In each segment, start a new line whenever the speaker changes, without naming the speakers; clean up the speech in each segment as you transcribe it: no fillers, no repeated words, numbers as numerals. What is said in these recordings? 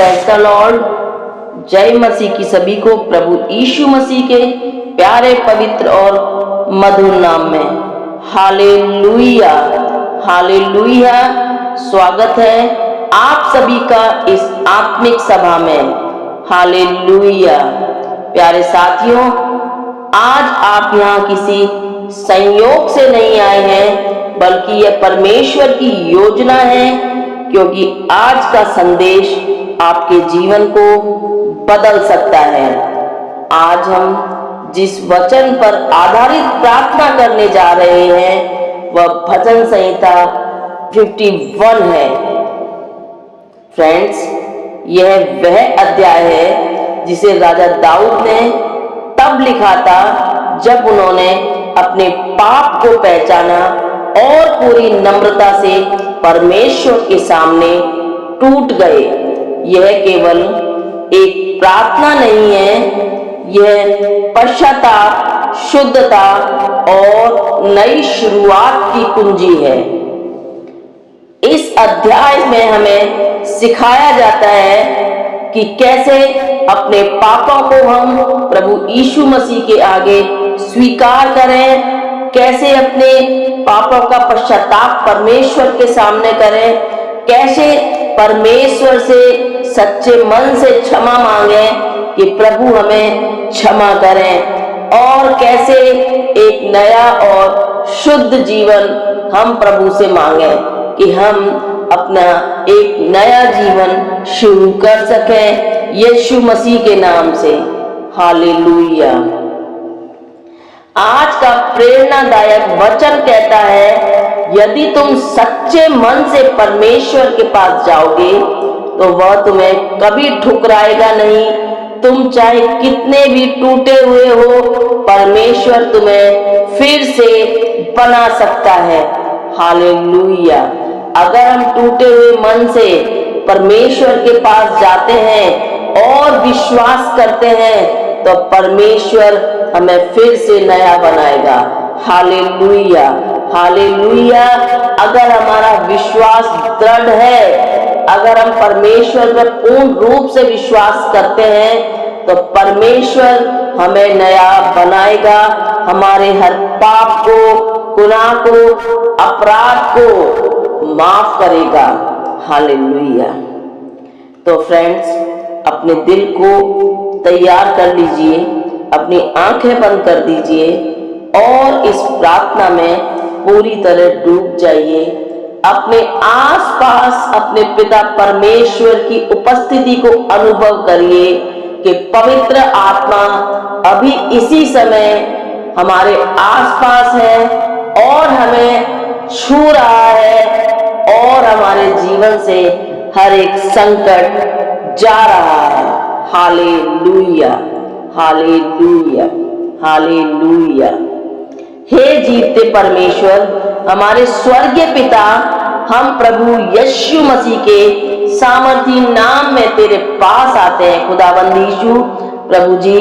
Praise the Lord. जय मसीह की सभी को प्रभु यीशु मसीह के प्यारे पवित्र और मधुर नाम में हालेलुया हालेलुया। स्वागत है आप सभी का इस आत्मिक सभा में। हालेलुया। प्यारे साथियों, आज आप यहाँ किसी संयोग से नहीं आए हैं, बल्कि यह परमेश्वर की योजना है, क्योंकि आज का संदेश आपके जीवन को बदल सकता है। आज हम जिस वचन पर आधारित प्रार्थना करने जा रहे हैं वह भजन संहिता 51 है। फ्रेंड्स, यह वह अध्याय है जिसे राजा दाऊद ने तब लिखा था जब उन्होंने अपने पाप को पहचाना और पूरी नम्रता से परमेश्वर के सामने टूट गए। यह केवल एक प्रार्थना नहीं है, यह पश्चाताप, शुद्धता और नई शुरुआत की कुंजी है। इस अध्याय में हमें सिखाया जाता है कि कैसे अपने पापों को हम प्रभु यीशु मसीह के आगे स्वीकार करें, कैसे अपने पापों का पश्चाताप परमेश्वर के सामने करें, कैसे परमेश्वर से सच्चे मन से क्षमा मांगे कि प्रभु हमें क्षमा करें, और कैसे एक नया और शुद्ध जीवन हम प्रभु से मांगे कि हम अपना एक नया जीवन शुरू कर सकें यीशु मसीह के नाम से। हालेलुया। आज का प्रेरणादायक वचन कहता है, यदि तुम सच्चे मन से परमेश्वर के पास जाओगे तो वह तुम्हें कभी ठुकराएगा नहीं। तुम चाहे कितने भी टूटे हुए हो, परमेश्वर तुम्हें फिर से बना सकता है। हालेलुया। अगर हम टूटे हुए मन से परमेश्वर के पास जाते हैं और विश्वास करते हैं तो परमेश्वर हमें फिर से नया बनाएगा। Hallelujah hallelujah. अगर हमारा विश्वास दृढ़ है, अगर हम परमेश्वर पर पूर्ण रूप से विश्वास करते हैं तो परमेश्वर हमें नया बनाएगा, हमारे हर पाप को, गुनाह को, अपराध को माफ करेगा। हालेलुया। तो फ्रेंड्स, अपने दिल को तैयार कर लीजिए, अपनी आंखें बंद कर दीजिए और इस प्रार्थना में पूरी तरह डूब जाइए। अपने आसपास अपने पिता परमेश्वर की उपस्थिति को अनुभव करिए कि पवित्र आत्मा अभी इसी समय हमारे आसपास है और हमें छू रहा है और हमारे जीवन से हर एक संकट जा रहा है। Hallelujah hallelujah hallelujah. हे जीवते परमेश्वर, हमारे स्वर्गीय पिता, हम प्रभु यीशु मसीह के सामर्थी नाम में तेरे पास आते हैं। खुदावंद यीशु प्रभु जी,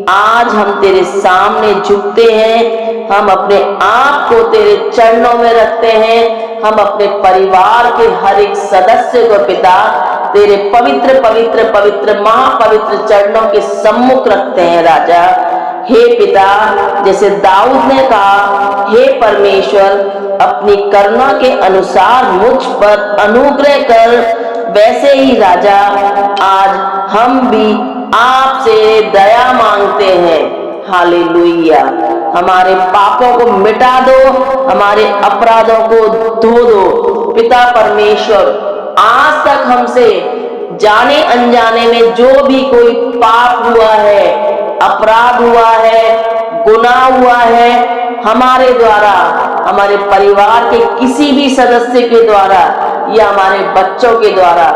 आज हम तेरे सामने झुकते हैं, हम अपने आप को तेरे चरणों में रखते हैं। हम अपने परिवार के हर एक सदस्य को पिता तेरे पवित्र पवित्र पवित्र महापवित्र चरणों के सम्मुख रखते हैं। राजा, हे पिता, जैसे दाऊद ने कहा, हे परमेश्वर, अपनी करुणा के अनुसार मुझ पर अनुग्रह कर, वैसे ही राजा आज हम भी आपसे दया मांगते हैं। हालेलुया। हमारे पापों को मिटा दो, हमारे अपराधों को धो दो। पिता परमेश्वर, आज तक हमसे जाने अनजाने में जो भी कोई पाप हुआ है, अपराध हुआ है, गुनाह हुआ है, हमारे द्वारा, हमारे परिवार के किसी भी सदस्य के द्वारा या हमारे बच्चों के द्वारा,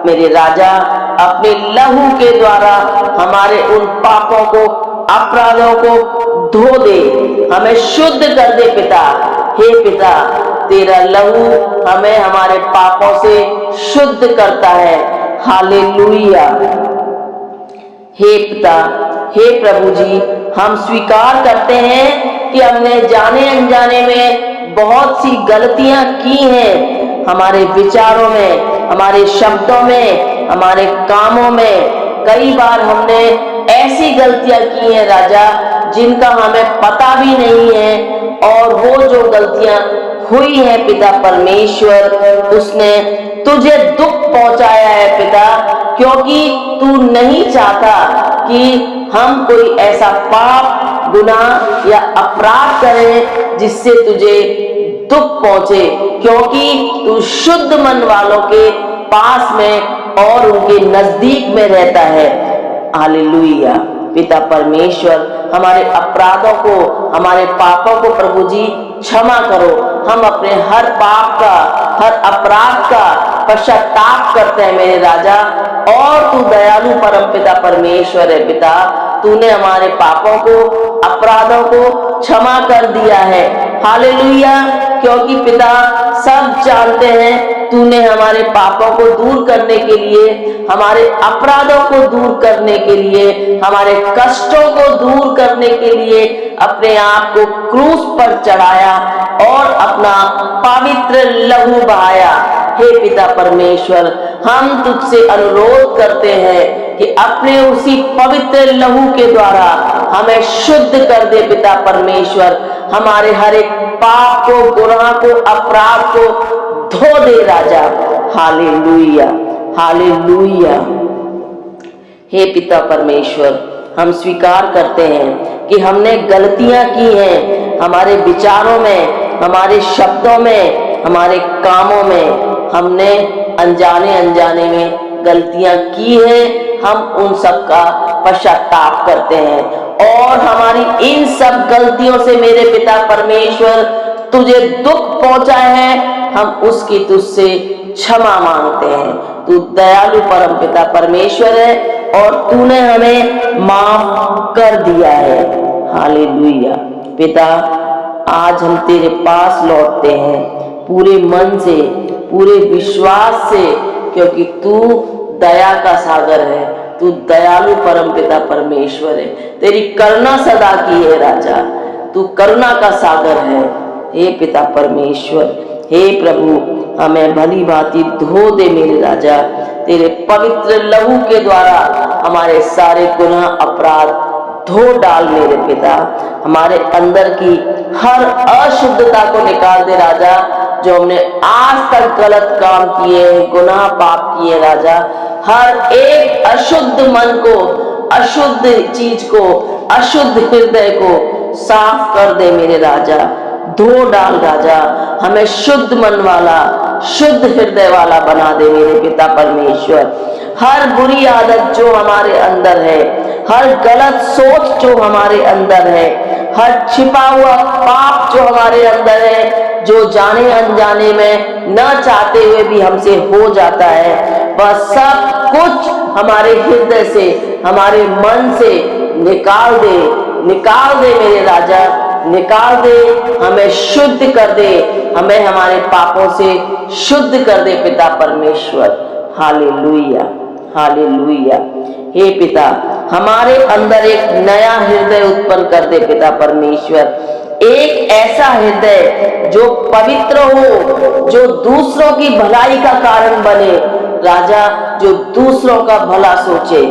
मेरे राजा, अपने लहू के द्वारा हमारे उन पापों को, अपराधों को धो दे, हमें शुद्ध कर दे पिता। हे पिता, तेरा लहू हमें हमारे पापों से शुद्ध करता है। हालेलुया। हे पिता, हे प्रभु जी, हम स्वीकार करते हैं कि हमने जाने अनजाने में बहुत सी गलतियां की हैं। हमारे विचारों में, हमारे शब्दों में, हमारे कामों में कई बार हमने ऐसी गलतियां की हैं राजा जिनका हमें पता भी नहीं है, और वो जो गलतियां हुई हैं पिता परमेश्वर, उसने तुझे दुख पहुंचाया है पिता, क्योंकि तू नहीं चाहता कि हम कोई ऐसा पाप, गुनाह या अपराध करें जिससे तुझे दुख पहुंचे, क्योंकि तू शुद्ध मन वालों के पास में और उनके नजदीक में रहता है। हालेलुया। पिता परमेश्वर, हमारे अपराधों को, हमारे पापों को प्रभु जी क्षमा करो। हम अपने हर पाप का, हर अपराध का पश्चाताप करते हैं मेरे राजा, और तू दयालु परम पिता परमेश्वर है पिता। तूने हमारे पापों को, अपराधों को क्षमा कर दिया है। हालेलुया। क्योंकि पिता सब जानते हैं तूने हमारे पापों को दूर करने के लिए, हमारे अपराधों को दूर करने के लिए, हमारे कष्टों को दूर करने के लिए अपने आप को क्रूस पर चढ़ाया और अपना पवित्र लहू बहाया। हे पिता परमेश्वर, हम तुझसे अनुरोध करते हैं कि अपने उसी पवित्र लहू के द्वारा हमें शुद्ध कर दे पिता परमेश्वर। हमारे हर एक पाप को, गुनाह को, अपराध को धो दे राजा। Hallelujah, hallelujah. हे पिता परमेश्वर, हम स्वीकार करते हैं कि हमने गलतियां की हैं, हमारे विचारों में, हमारे शब्दों में, हमारे कामों में हमने अनजाने अनजाने में गलतियां की हैं। हम उन सब का पश्चाताप करते हैं, और हमारी इन सब गलतियों से मेरे पिता परमेश्वर तुझे दुख पहुंचा है, हम उसकी तुझसे क्षमा मांगते हैं। तू दयालु परम पिता परमेश्वर है, और तूने हमें माफ कर दिया है। हालेलुया। पिता, आज हम तेरे पास लौटते हैं पूरे मन से, पूरे विश्वास से, क्योंकि तू दया का सागर है, तू दयालु परम पिता परमेश्वर है। तेरी करुणा सदा की है राजा, तू करुणा का सागर है। हे पिता परमेश्वर, हे प्रभु, हमें भली भांति धो दे मेरे राजा। तेरे पवित्र लहू के द्वारा हमारे सारे गुनाह, अपराध धो डाल मेरे पिता। हमारे अंदर की हर अशुद्धता को निकाल दे राजा, जो हमने आज तक गलत काम किए, गुनाह पाप किए राजा। हर एक अशुद्ध मन को, अशुद्ध चीज को, अशुद्ध हृदय को साफ कर दे मेरे राजा। धो डाल राजा, हमें शुद्ध मन वाला, शुद्ध हृदय वाला बना दे मेरे पिता परमेश्वर। हर बुरी आदत जो हमारे अंदर है, हर गलत सोच जो हमारे अंदर है, हर छिपा हुआ पाप जो हमारे अंदर है, जो जाने अनजाने में न चाहते हुए भी हमसे हो जाता है, वह सब कुछ हमारे हृदय से, हमारे मन से निकाल दे, निकाल दे मेरे राजा, निकाल दे। हमें शुद्ध कर दे, हमें हमारे पापों से शुद्ध कर दे पिता परमेश्वर। Hallelujah, hallelujah. हे पिता, हमारे अंदर एक नया हृदय उत्पन्न कर दे पिता परमेश्वर। एक ऐसा हृदय जो पवित्र हो, जो दूसरों की भलाई का कारण बने राजा, जो दूसरों का भला सोचे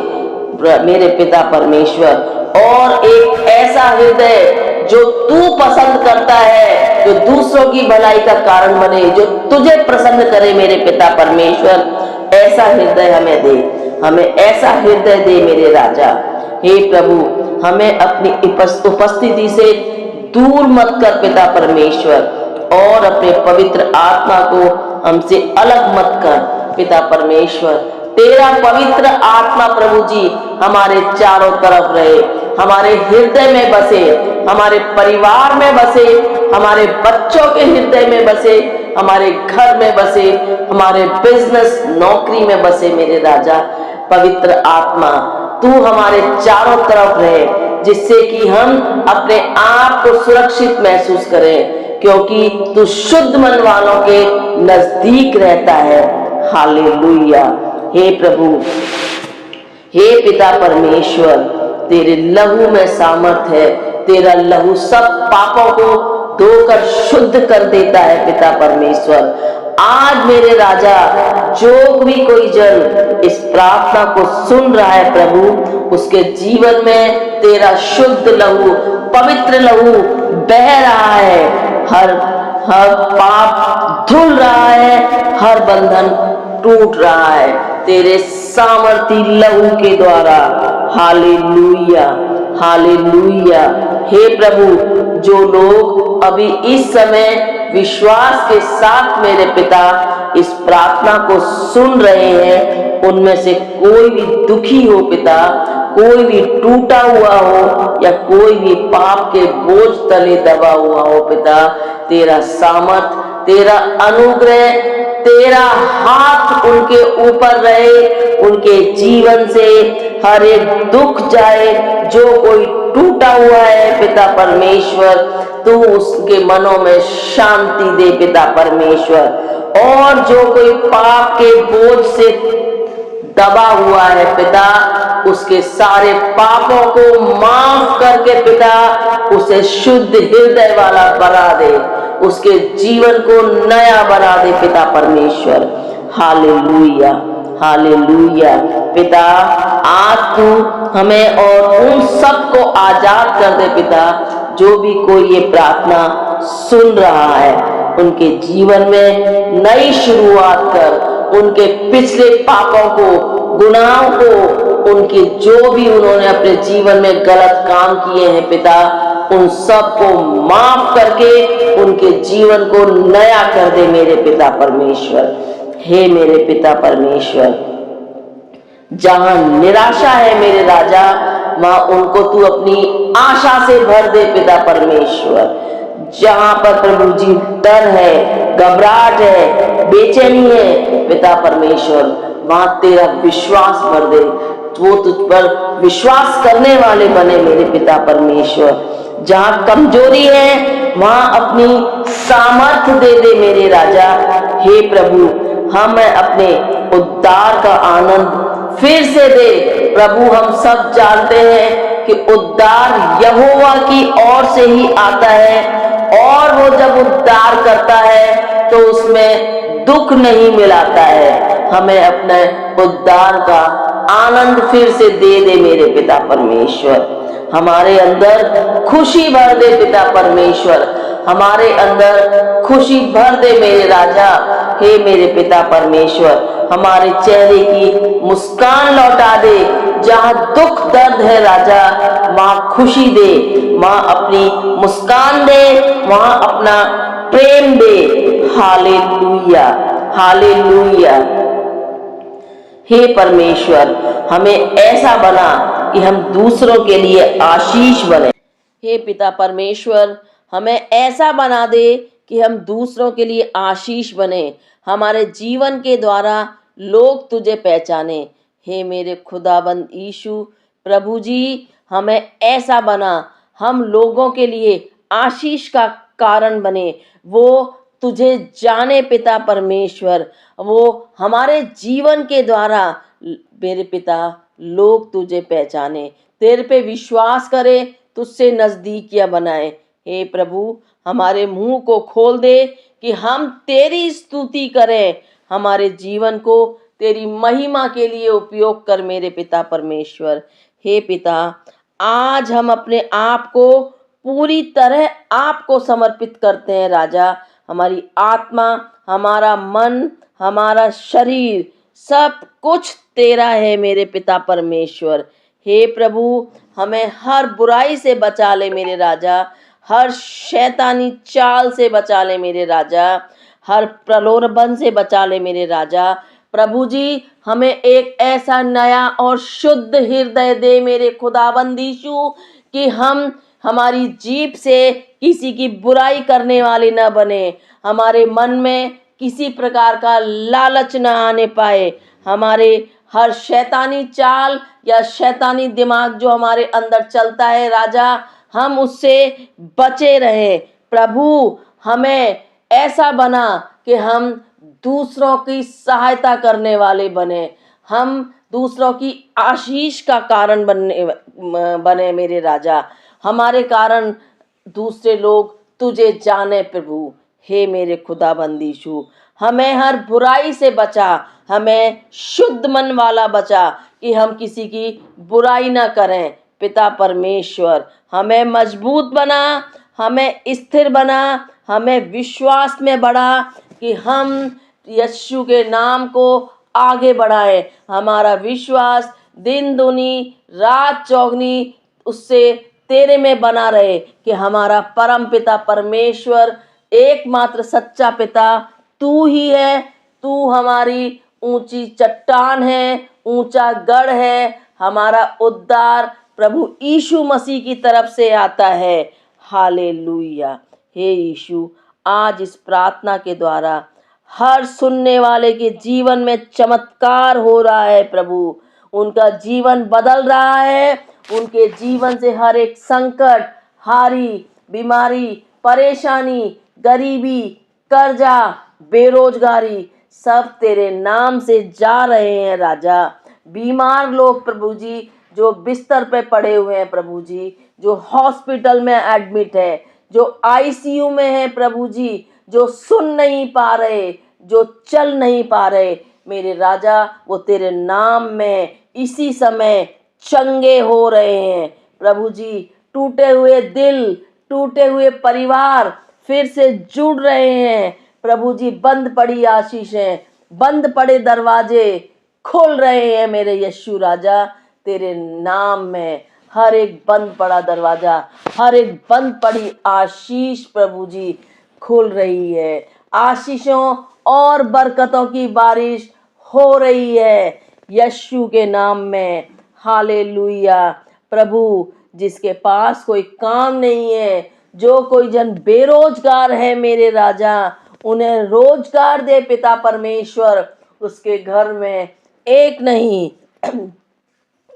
मेरे पिता परमेश्वर। और एक ऐसा हृदय जो तू पसंद करता है, जो दूसरों की भलाई का कारण बने, जो तुझे प्रसन्न करे मेरे पिता परमेश्वर। ऐसा हृदय हमें दे, हमें ऐसा हृदय दे मेरे राजा। हे प्रभु, हमें अपनी उपस्थिति से दूर मत कर पिता परमेश्वर, और अपने पवित्र आत्मा को हमसे अलग मत कर पिता परमेश्वर। तेरा पवित्र आत्मा प्रभु जी हमारे चारों तरफ रहे, हमारे हृदय में बसे, हमारे परिवार में बसे, हमारे बच्चों के हृदय में बसे, हमारे घर में बसे, हमारे बिजनेस, नौकरी में बसे मेरे राजा। पवित्र आत्मा, तू हमारे चारों तरफ रहे, जिससे कि हम अपने आप को सुरक्षित महसूस करें, क्योंकि तू शुद्ध मन वालों के नजदीक रहता है। हालेलुया। हे प्रभु, हे पिता परमेश्वर, तेरे लहू में सामर्थ्य है। तेरा लहू सब पापों को धोकर शुद्ध कर देता है पिता परमेश्वर। आज मेरे राजा, जो भी कोई जन इस प्रार्थना को सुन रहा है प्रभु, उसके जीवन में तेरा शुद्ध लहू, पवित्र लहू बह रहा है। हर हर पाप धुल रहा है, हर बंधन टूट रहा है तेरे सामर्थी लहू के द्वारा। Hallelujah, hallelujah. हे प्रभु, जो लोग अभी इस समय विश्वास के साथ मेरे पिता इस प्रार्थना को सुन रहे हैं, उनमें से कोई भी दुखी हो पिता, कोई भी टूटा हुआ हो या कोई भी पाप के बोझ तले दबा हुआ हो पिता, तेरा सामर्थ, तेरा अनुग्रह, तेरा हाथ उनके ऊपर रहे, उनके जीवन से हर एक दुख जाए। जो कोई टूटा हुआ है पिता परमेश्वर, तू उसके मनों में शांति दे पिता परमेश्वर। और जो कोई पाप के बोझ से दबा हुआ है पिता, उसके सारे पापों को माफ करके पिता उसे शुद्ध हृदय वाला बना दे, उसके जीवन को नया बना दे पिता परमेश्वर। Hallelujah, hallelujah. पिता, आज तू हमें और उन सबको आजाद कर दे पिता, जो भी कोई ये प्रार्थना सुन रहा है, उनके जीवन में नई शुरुआत कर। उनके पिछले पापों को, गुनाहों को, उनके जो भी उन्होंने अपने जीवन में गलत काम किए हैं पिता, उन सब को माफ करके उनके जीवन को नया कर दे मेरे पिता परमेश्वर। हे मेरे पिता परमेश्वर, जहां निराशा है मेरे राजा, वहां उनको तू अपनी आशा से भर दे पिता परमेश्वर। जहां पर प्रभु जी डर है, घबराहट है, बेचैनी है पिता परमेश्वर, वहां तेरा विश्वास भर दे। वो तुझ पर विश्वास करने वाले बने मेरे पिता परमेश्वर। जहां कमजोरी है, वहां अपनी सामर्थ्य दे दे मेरे राजा। हे प्रभु, हमें अपने उद्धार का आनंद फिर से दे प्रभु। हम सब जानते हैं कि उद्धार यहोवा की ओर से ही आता है, और वो जब उद्धार करता है तो उसमें दुख नहीं मिलाता है। हमें अपने उद्धार का आनंद फिर से दे दे मेरे पिता परमेश्वर। हमारे अंदर खुशी भर दे पिता परमेश्वर, हमारे अंदर खुशी भर दे मेरे राजा। हे मेरे पिता परमेश्वर, हमारे चेहरे की मुस्कान लौटा दे। जहां दुख दर्द है राजा, वहां खुशी दे, वहां अपनी मुस्कान दे, वहां अपना प्रेम दे। Hallelujah, hallelujah. हे परमेश्वर, हमें ऐसा बना कि हम दूसरों के लिए आशीष बने। हे पिता परमेश्वर, हमें ऐसा बना दे कि हम दूसरों के लिए आशीष बने, हमारे जीवन के द्वारा लोग तुझे पहचाने। हे मेरे खुदाबंद यीशु प्रभु जी, हमें ऐसा बना, हम लोगों के लिए आशीष का कारण बने, वो तुझे जाने पिता परमेश्वर। वो हमारे जीवन के द्वारा मेरे पिता लोग तुझे पहचाने, तेरे पे विश्वास करें, तुझसे नजदीकियां बनाए। हे प्रभु, हमारे मुंह को खोल दे कि हम तेरी स्तुति करें, हमारे जीवन को तेरी महिमा के लिए उपयोग कर मेरे पिता परमेश्वर। हे पिता, आज हम अपने आप को पूरी तरह आपको समर्पित करते हैं राजा। हमारी आत्मा, हमारा मन, हमारा शरीर, सब कुछ तेरा है मेरे पिता परमेश्वर। हे प्रभु, हमें हर बुराई से बचा ले मेरे राजा, हर शैतानी चाल से बचा ले मेरे राजा, हर प्रलोभन से बचा ले मेरे राजा। प्रभु जी, हमें एक ऐसा नया और शुद्ध हृदय दे मेरे खुदाबंद यीशु, कि हम हमारी जीभ से किसी की बुराई करने वाले न बने, हमारे मन में किसी प्रकार का लालच न आने पाए, हमारे हर शैतानी चाल या शैतानी दिमाग जो हमारे अंदर चलता है राजा, हम उससे बचे रहें। प्रभु, हमें ऐसा बना कि हम दूसरों की सहायता करने वाले बने, हम दूसरों की आशीष का कारण बने मेरे राजा। हमारे कारण दूसरे लोग तुझे जाने प्रभु। हे मेरे खुदाबंद यीशु, हमें हर बुराई से बचा, हमें शुद्ध मन वाला बचा कि हम किसी की बुराई ना करें। पिता परमेश्वर हमें मजबूत बना, हमें स्थिर बना, हमें विश्वास में बढ़ा कि हम यीशु के नाम को आगे बढ़ाएं। हमारा विश्वास दिन दुनी रात चौगनी उससे तेरे में बना रहे कि हमारा परम पिता परमेश्वर एकमात्र सच्चा पिता तू ही है। तू हमारी ऊंची चट्टान है, ऊंचा गढ़ है। हमारा उद्धार प्रभु यीशु मसीह की तरफ से आता है। हालेलुया। हे यीशु, आज इस प्रार्थना के द्वारा हर सुनने वाले के जीवन में चमत्कार हो रहा है प्रभु। उनका जीवन बदल रहा है। उनके जीवन से हर एक संकट, हारी, बीमारी, परेशानी, गरीबी, कर्जा, बेरोजगारी सब तेरे नाम से जा रहे हैं राजा। बीमार लोग प्रभु जी जो बिस्तर पे पड़े हुए हैं प्रभु जी, जो हॉस्पिटल में एडमिट है, जो आईसीयू में है प्रभु जी, जो सुन नहीं पा रहे, जो चल नहीं पा रहे, मेरे राजा वो तेरे नाम में इसी समय चंगे हो रहे हैं प्रभु जी। टूटे हुए दिल, टूटे हुए परिवार फिर से जुड़ रहे हैं प्रभु जी। बंद पड़ी आशीषें, बंद पड़े दरवाजे खुल रहे हैं मेरे यीशु राजा। तेरे नाम में हर एक बंद पड़ा दरवाजा, हर एक बंद पड़ी आशीष प्रभु जी खुल रही है। आशीषों और बरकतों की बारिश हो रही है यीशु के नाम में। हालेलुया। प्रभु, जिसके पास कोई काम नहीं है, जो कोई जन बेरोजगार है मेरे राजा, उन्हें रोजगार दे पिता परमेश्वर। उसके घर में एक नहीं,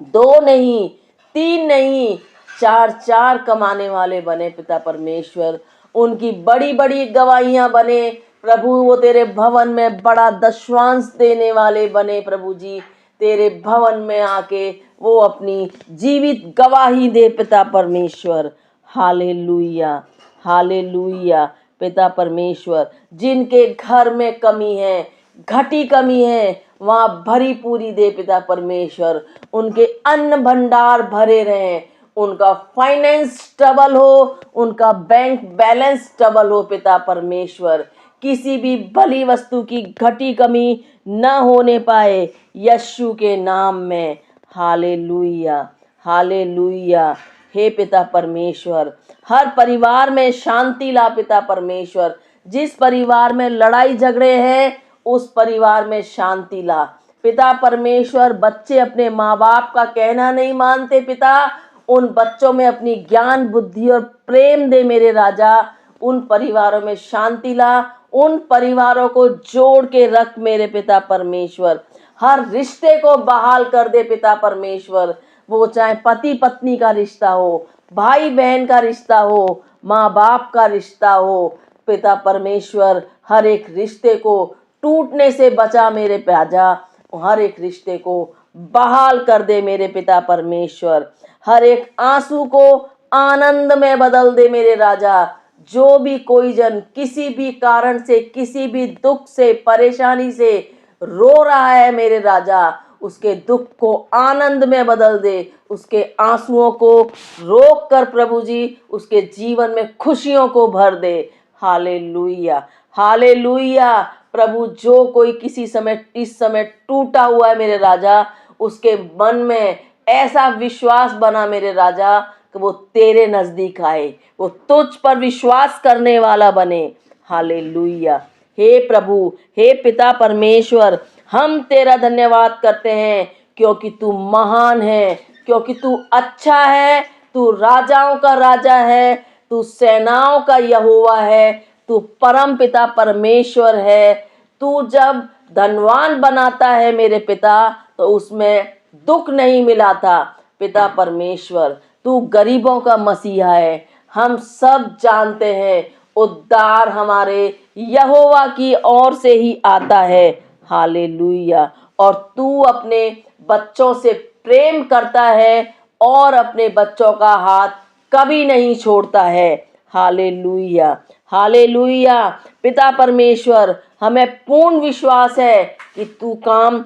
दो नहीं, तीन नहीं, चार चार कमाने वाले बने पिता परमेश्वर। उनकी बड़ी बड़ी गवाहियां बने प्रभु। वो तेरे भवन में बड़ा दशवांश देने वाले बने प्रभु जी। तेरे भवन में आके वो अपनी जीवित गवाही दे पिता परमेश्वर। Hallelujah, hallelujah. पिता परमेश्वर, जिनके घर में कमी है, घटी कमी है, वहाँ भरी पूरी दे पिता परमेश्वर। उनके अन्न भंडार भरे रहें, उनका फाइनेंस स्टेबल हो, उनका बैंक बैलेंस स्टेबल हो पिता परमेश्वर। किसी भी भली वस्तु की घटी कमी न होने पाए यीशु के नाम में। Hallelujah, hallelujah. हे पिता परमेश्वर, हर परिवार में शांति ला पिता परमेश्वर। जिस परिवार में लड़ाई झगड़े हैं उस परिवार में शांति ला पिता परमेश्वर। बच्चे अपने माँ बाप का कहना नहीं मानते पिता, उन बच्चों में अपनी ज्ञान बुद्धि और प्रेम दे मेरे राजा। उन परिवारों में शांति ला, उन परिवारों को जोड़ के रख मेरे पिता परमेश्वर। हर रिश्ते को बहाल कर दे पिता परमेश्वर। वो चाहे पति पत्नी का रिश्ता हो, भाई बहन का रिश्ता हो, माँ बाप का रिश्ता हो, पिता परमेश्वर हर एक रिश्ते को टूटने से बचा मेरे राजा। हर एक रिश्ते को बहाल कर दे मेरे पिता परमेश्वर। हर एक आंसू को आनंद में बदल दे मेरे राजा। जो भी कोई जन किसी भी कारण से, किसी भी दुख से, परेशानी से रो रहा है मेरे राजा, उसके दुख को आनंद में बदल दे। उसके आंसुओं को रोक कर प्रभु जी उसके जीवन में खुशियों को भर दे। Hallelujah, hallelujah. प्रभु, जो कोई किसी समय इस समय टूटा हुआ है मेरे राजा, उसके मन में ऐसा विश्वास बना मेरे राजा कि वो तेरे नजदीक आए, वो तुझ पर विश्वास करने वाला बने। हालेलुया। हे प्रभु, हे पिता परमेश्वर, हम तेरा धन्यवाद करते हैं क्योंकि तू महान है, क्योंकि तू अच्छा है, तू राजाओं का राजा है, तू सेनाओं का यहोवा है, तू परम पिता परमेश्वर है। तू जब धनवान बनाता है मेरे पिता तो उसमें दुख नहीं मिलाता पिता परमेश्वर। तू गरीबों का मसीहा है, हम सब जानते हैं। उद्धार हमारे यहोवा की ओर से ही आता है। हालेलुया। और तू अपने बच्चों से प्रेम करता है और अपने बच्चों का हाथ कभी नहीं छोड़ता है। Hallelujah, hallelujah. पिता परमेश्वर, हमें पूर्ण विश्वास है कि तू काम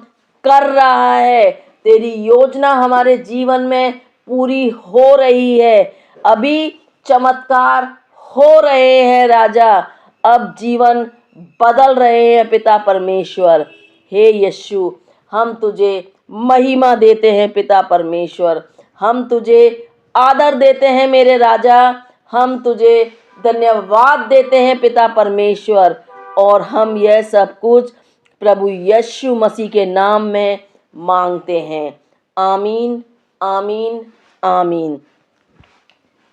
कर रहा है। तेरी योजना हमारे जीवन में पूरी हो रही है। अभी चमत्कार हो रहे हैं राजा, अब जीवन बदल रहे हैं पिता परमेश्वर। हे यीशु, हम तुझे महिमा देते हैं पिता परमेश्वर, हम तुझे आदर देते हैं मेरे राजा, हम तुझे धन्यवाद देते हैं पिता परमेश्वर। और हम यह सब कुछ प्रभु यीशु मसीह के नाम में मांगते हैं। आमीन, आमीन, आमीन।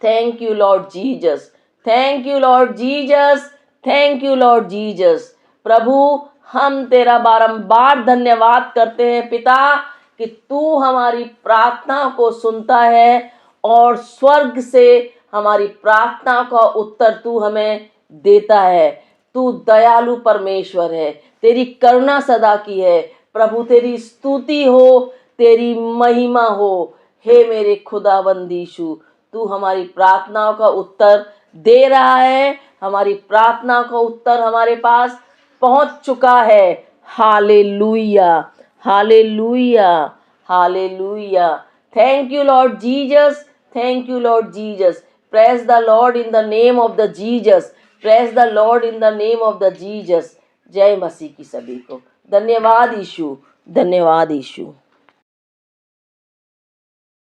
Thank you Lord Jesus, thank you Lord Jesus, thank you Lord Jesus. प्रभु, हम तेरा बारंबार धन्यवाद करते हैं पिता कि तू हमारी प्रार्थना को सुनता है और स्वर्ग से हमारी प्रार्थना का उत्तर तू हमें देता है। तू दयालु परमेश्वर है, तेरी करुणा सदा की है। प्रभु, तेरी स्तुति हो, तेरी महिमा हो। हे मेरे खुदावंद यीशु, तू हमारी प्रार्थनाओं का उत्तर दे रहा है, हमारी प्रार्थना का उत्तर हमारे पास पहुंच चुका है। Hallelujah, hallelujah, hallelujah. Thank you Lord Jesus, thank you Lord Jesus. Praise the Lord in the name of the Jesus, praise the Lord in the name of the Jesus. जय मसीह की सभी को। धन्यवाद यीशु, धन्यवाद यीशु।